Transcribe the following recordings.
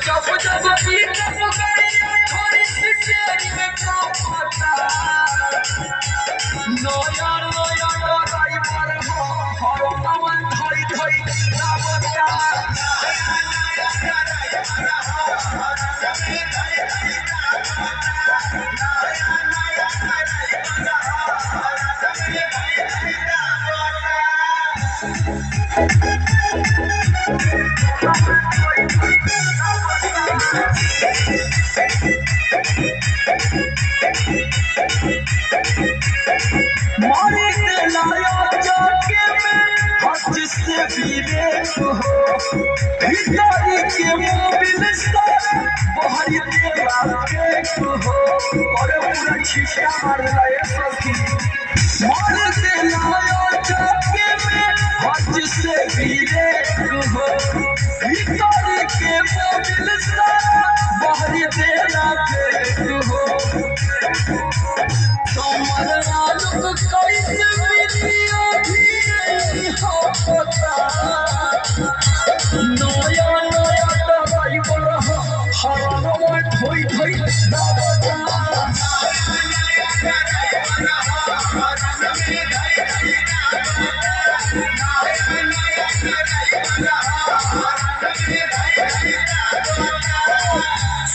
जब जब पीठ पुकारिया थोड़ी सी तेरी में काम आता नया नया ड्राइवर हो हर नवन धई धई नामता मारे के लाया जाके में हज से भी देखो भिखारी के मोबिल सारा बाहरी देवा देखो और पूरा छिछा मार लाए सखी मारे के लाया जाके में हज से भी देखो भिखारी के मोबिल सारा बाहरी देवा देखो तुम्हारा लोग कैसे मिलियो भी नहीं हो पता नया नया ड्राइवर हो हर नवा धोई धोई दावता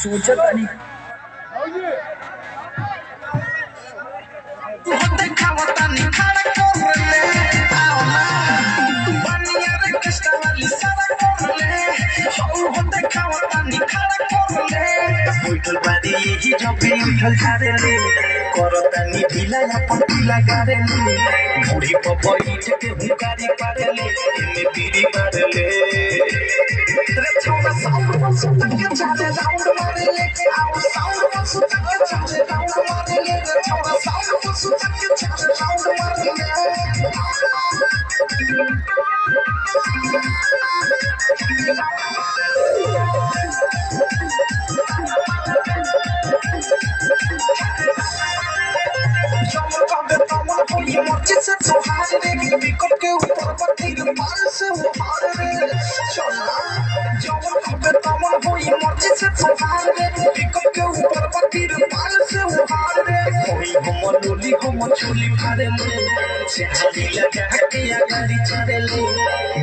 सोचा नहीं उठल झारेले करतानी ढीला अपन ढीला गारेले घोड़ी पर बैठ के हुकारी पारेले एमे पीरी मारेले रे छोरा साउंड पर सुन के चले राउंड मारेले आओ साउंड पर सुन के चले राउंड मारेले रे छोरा साउंड पर सुन के चले राउंड मारेले जिसे सहारे रे पिकअप के ऊपर पत्ती पाल से उतार रे चला जवन खबे तमन होई मर्जी से सहारे रे पिकअप के ऊपर पत्ती पाल से उतार रे कोई हम लोली हम चोली फाड़े ले चहारी लगा के गाड़ी चढ़े ले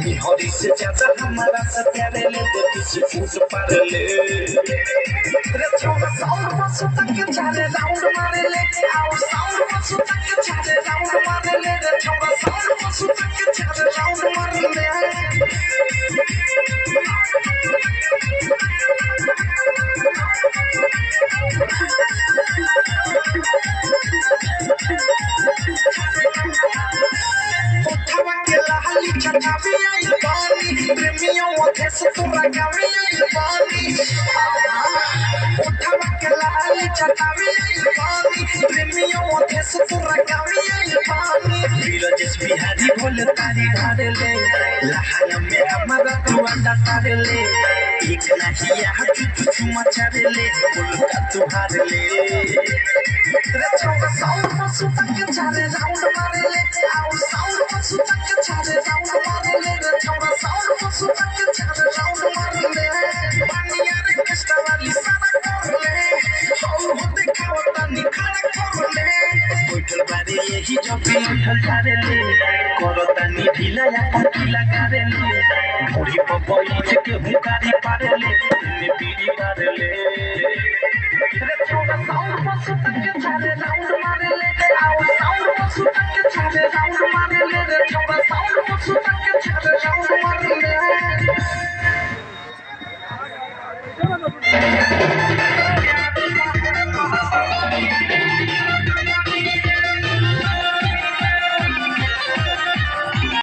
मिहरी से ज्यादा हमारा से प्यारे ले देखी से फूट पार ले रे छोरा साउंड पर सुन के चले राउंड मारे ले आओ साउंड पर सुन के चले राउंड मारे ले रे छोरा साउंड पर सुन के चले राउंड मारे ले उठावा के लाली चटावी आई पानी प्रेमियों ओथे से तोरा गावी आई पानी उठावा के लाली चटावी आई पानी प्रेमियों ओथे से तोरा गावी आई पानी बीरजस बिहारी बोले तारी ढारे ले लहाना में हमारा तू अंडा तारे ले एक नहीं यहाँ चुचु मचारे ले बोल का तू हार ले रे छोरा साउंड पर सुन के चले राउंड मारे ले आओ साउंड पर सुन के चले राउंड मारे ले रे छोरा साउंड पर सुन के चले राउंड मारे ले पानिया रे कष्टा वाली सारा कर ले हो दिखाओ तनी खड़ा कर ले बैठल बारे यही जब भी उठल झारे ले करतानी ढीला अपन ढीला गारे ले घोड़ी पर बैठ के हुकारी पारे ले में पीड़ी मारे ले रे छोरा साउंड पर सुन के चले राउंड मारे ले आओ साउंड पर सुन के चले राउंड मारे ले रे छोरा साउंड पर सुन के चले राउंड